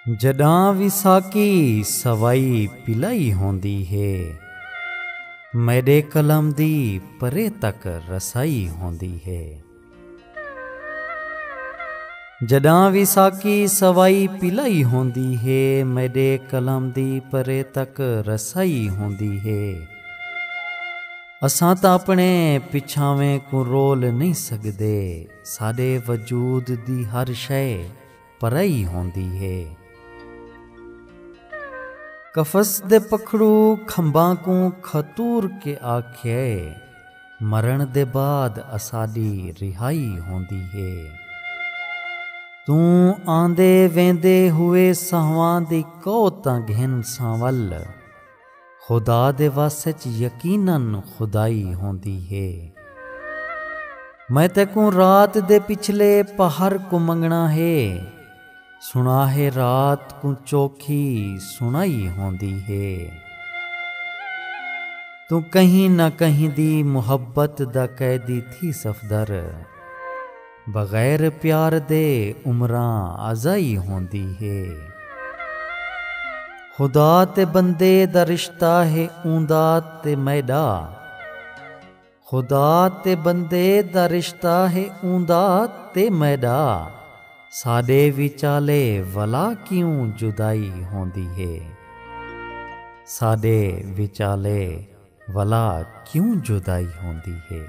जॾां विसाकी सवाई पिलाई होंदी है, मेरे कलम दी परे तक रसाई होंदी है। जॾां विसाकी सवाई पिलाई होंदी है, मेरे कलम दी परे तक रसाई होंदी है। असां तां अपने पिछावें को रोल नहीं सकदे, साडे वजूद दी हर शय परई होंदी है। कफस दे पखड़ू खंबां को खतूर के आखे, मरण दे बाद असाडी रिहाई होंदी है। तू आंदे वेंदे हुए सहवां दी कौ तां घिन सांवल, खुदा दे वासे च यकीनन खुदाई होंदी है। मैं तेकू रात दे पिछले पहर को मंगना है, सुना है रात को चौखी सुनाई होंदी है। तू कहीं ना कहीं दी मुहब्बत दा कैदी थी सफदर, बगैर प्यार दे उमरां आजाई होंदी है। खुदा ते बंदे दा रिश्ता है ऊंदा ते मैडा, खुदा ते बंदे दा रिश्ता है ऊंदा ते मैडा। साडे विचाले वला क्यों जुदाई होंदी है, साडे विचाले वला क्यों जुदाई होंदी है।